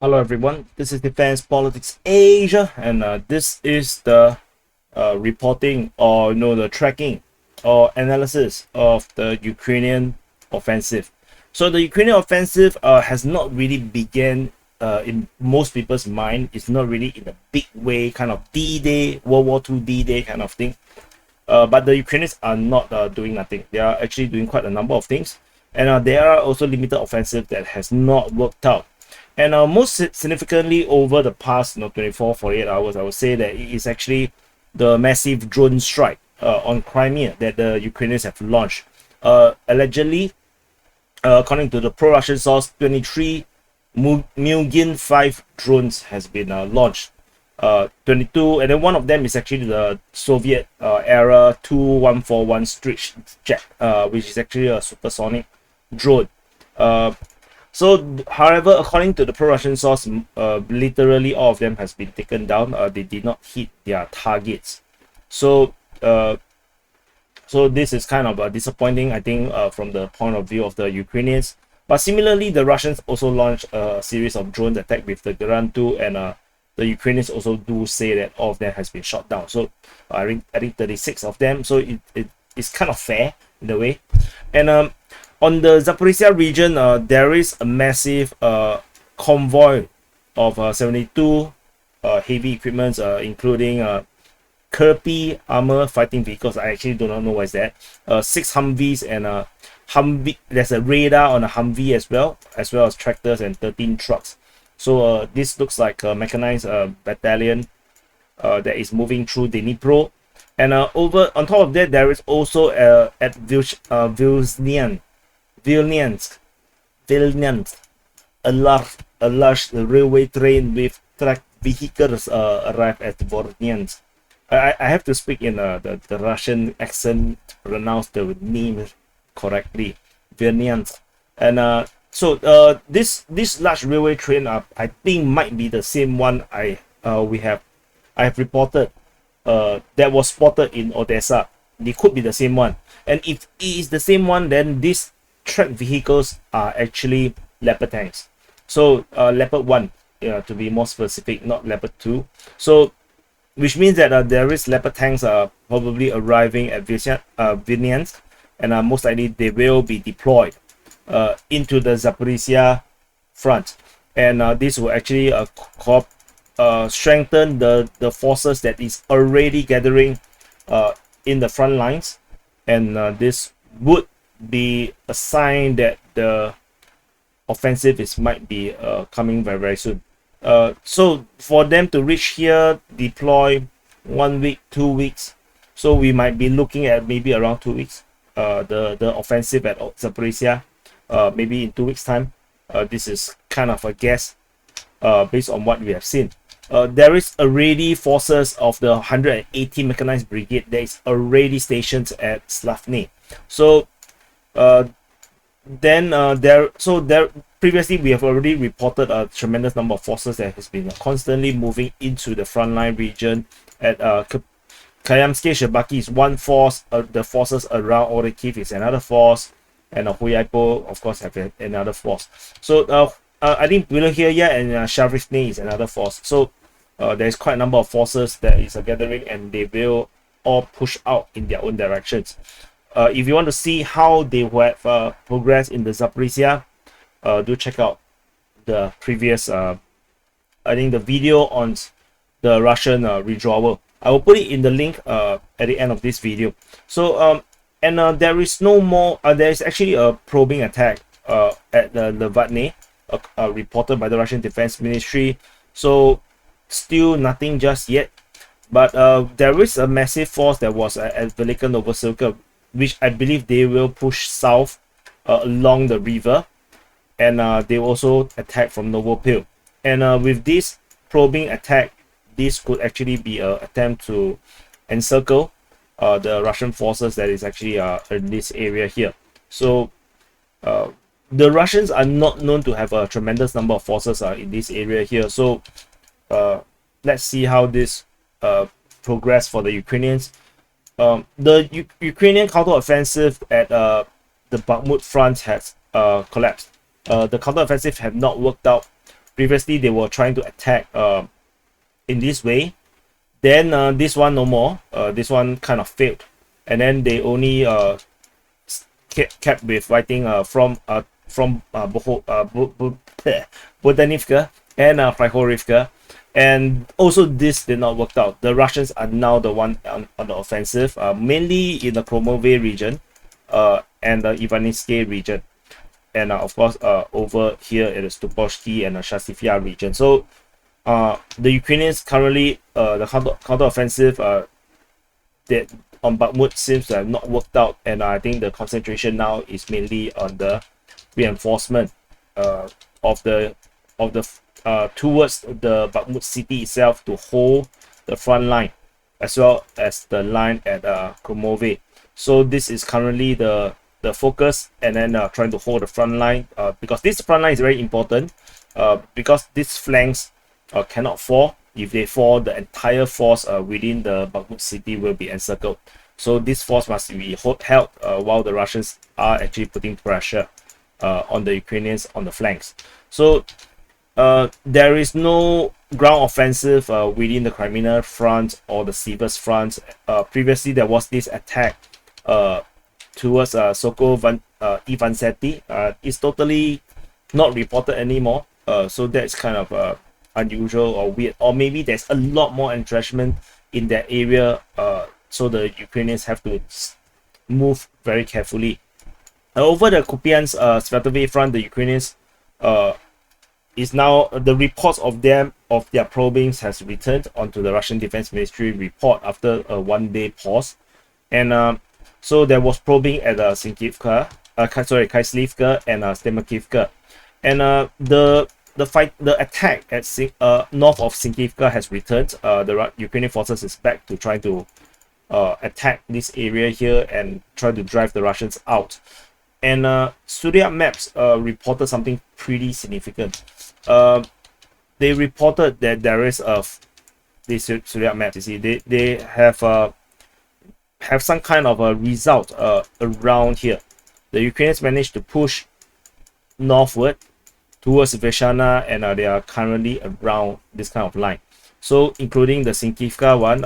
Hello everyone, this is Defense Politics Asia, and this is the reporting or the tracking or analysis of the Ukrainian offensive. So the Ukrainian offensive has not really begun in most people's mind. It's not really in a big way, kind of D-Day, World War II D-Day kind of thing. But the Ukrainians are not doing nothing. They are actually doing quite a number of things, and there are also limited offensive that has not worked out. And most significantly, over the past 24, 48 hours, I would say that it is actually the massive drone strike on Crimea that the Ukrainians have launched. Allegedly, according to the pro-Russian source, 23 Mugin 5 drones has been launched. 22, and then one of them is actually the Soviet era 2141 Stritch jet, which is actually a supersonic drone. However, according to the pro-Russian source, literally all of them has been taken down. They did not hit their targets. So, this is kind of disappointing, I think, from the point of view of the Ukrainians. But similarly, the Russians also launched a series of drone attack with the Garand 2, and the Ukrainians also do say that all of them has been shot down. So, I think 36 of them. So it's kind of fair in a way. And on the Zaporizhia region, there is a massive convoy of 72 heavy equipments, including Kirpi armor fighting vehicles. I actually do not know what is that. 6 Humvees and a Humvee. There's a radar on a Humvee as well as tractors and 13 trucks. So this looks like a mechanized battalion that is moving through Dnipro. And over on top of that, there is also at Vilniansk, a large railway train with tracked vehicles arrived at Vornyansk. I have to speak in the Russian accent to pronounce the name correctly, Vilniansk. And this large railway train, I think might be the same one I have reported that was spotted in Odessa. It could be the same one, and if it is the same one, then these tracked vehicles are actually Leopard tanks. So Leopard 1, to be more specific, not Leopard 2. So which means that there is Leopard tanks probably arriving at Vilniansk, and most likely they will be deployed into the Zaporizhia front, and this will actually strengthen the forces that is already gathering in the front lines, and this would be a sign that the offensive might be coming very, very soon. So for them to reach here, deploy 1 week, 2 weeks, so we might be looking at maybe around 2 weeks. The offensive at Zaporizhia, maybe in 2 weeks time. This is kind of a guess based on what we have seen. There is already forces of the 180 Mechanized Brigade that is already stationed at Slavny. So there previously we have already reported a tremendous number of forces that has been constantly moving into the frontline region. At Kayamsky Shebaki is one force, the forces around Orikhiv is another force, and Huyaipo of course have another force. So I think Bilohirya and Sharifny is another force. So there is quite a number of forces that is gathering, and they will all push out in their own directions. If you want to see how they have progressed in the Zaporizhia, do check out the previous, I think the video on the Russian withdrawal. I will put it in the link at the end of this video. So there is no more. There is actually a probing attack at the Levatne, reported by the Russian Defense Ministry. So still nothing just yet, but there is a massive force that was at Velika Novosilka, which I believe they will push south along the river, and they will also attack from Novopil. And with this probing attack, this could actually be an attempt to encircle the Russian forces that is actually in this area here. So the Russians are not known to have a tremendous number of forces in this area here. So let's see how this progress for the Ukrainians. The Ukrainian counteroffensive at the Bakhmut front has collapsed. The counteroffensive have not worked out Previously, they were trying to attack in this way. Then this one no more. This one kind of failed, and then they only kept with fighting from Bodanivka and Prihorivka, and also this did not work out. The Russians are now the one on the offensive, mainly in the Kromove region and the Ivaniske region, and of course over here it is Tuposhki and the Shasifia region. So the Ukrainians currently the counter offensive that on Bakhmut seems to have not worked out, and I think the concentration now is mainly on the reinforcement of the towards the Bakhmut city itself to hold the front line as well as the line at Kromove. So this is currently the focus, and then trying to hold the front line because this front line is very important because these flanks cannot fall. If they fall, the entire force within the Bakhmut city will be encircled. So this force must be held while the Russians are actually putting pressure on the Ukrainians on the flanks. So there is no ground offensive within the Crimea front or the Sivas front. Previously, there was this attack towards Ivanseti. It's totally not reported anymore. So that's kind of unusual or weird, or maybe there's a lot more entrenchment in that area, so the Ukrainians have to move very carefully. Over the Kupiansk Svatove front, the Ukrainians is now the reports of their probings has returned onto the Russian Defense Ministry report after a one-day pause, and so there was probing at Khyslivka and Stemakivka, and the attack at north of Sinkivka has returned. The Ukrainian forces is back to trying to attack this area here and try to drive the Russians out. And Surya Maps reported something pretty significant. They reported that there is this Surya Maps. You see, they have some kind of a result around here. The Ukrainians managed to push northward towards Veshana, and they are currently around this kind of line. So including the Sinkivka one,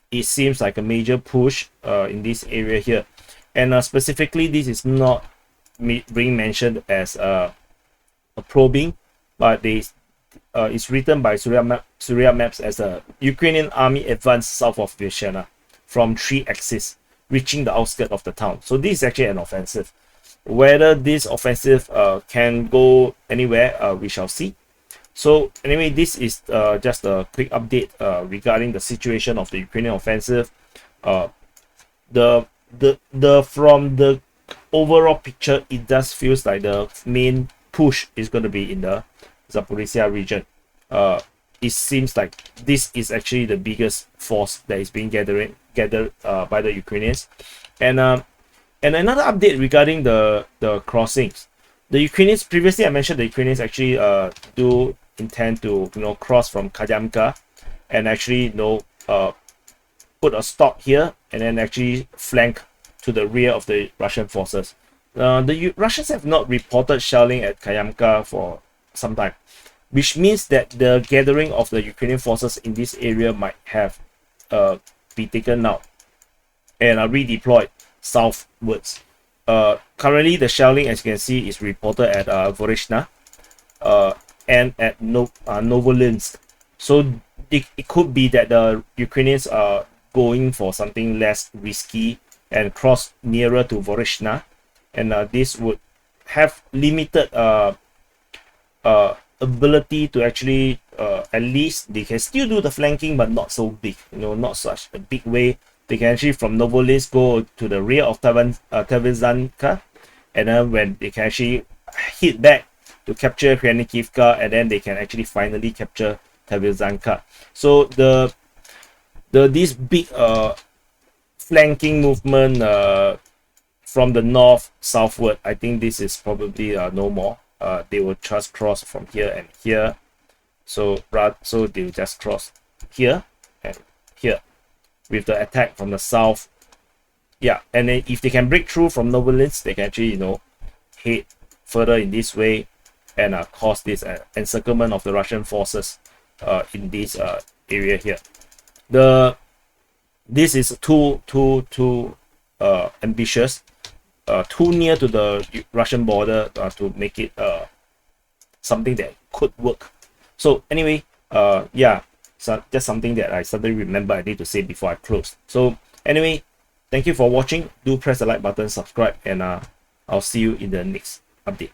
it seems like a major push in this area here. And specifically, this is not being mentioned as a probing, but it's written by Surya Maps as a Ukrainian army advance south of Veshana from 3 axes, reaching the outskirts of the town. So this is actually an offensive. Whether this offensive can go anywhere, we shall see. So anyway, this is just a quick update regarding the situation of the Ukrainian offensive. From the overall picture, it does feels like the main push is going to be in the Zaporizhia region. It seems like this is actually the biggest force that is being gathered by the Ukrainians. And another update regarding the crossings. The Ukrainians, previously I mentioned the Ukrainians actually do intend to cross from Kayamka and actually put a stop here and then actually flank to the rear of the Russian forces. The Russians have not reported shelling at Kayamka for some time, which means that the gathering of the Ukrainian forces in this area might have be taken out and are redeployed southwards. Currently, the shelling, as you can see, is reported at Vorishna and at Novolinsk. So it could be that the Ukrainians are going for something less risky and cross nearer to Vorishna, and this would have limited ability to actually at least they can still do the flanking, but not so big, not such a big way. They can actually from Novolinsk go to the rear of Tervezanka, and then when they can actually hit back to capture Khryaniikivka, and then they can actually finally capture Tervezanka. So this big flanking movement from the north southward, I think this is probably no more. They will just cross from here and here. So they will just cross here and here with the attack from the south. Yeah, and then if they can break through from Novolinsk, they can actually head further in this way and cause this encirclement of the Russian forces in this area here. This is too ambitious, too near to the Russian border to make it something that could work. So anyway, yeah, so just something that I suddenly remember I need to say before I close. So anyway, thank you for watching. Do press the like button, subscribe, and I'll see you in the next update.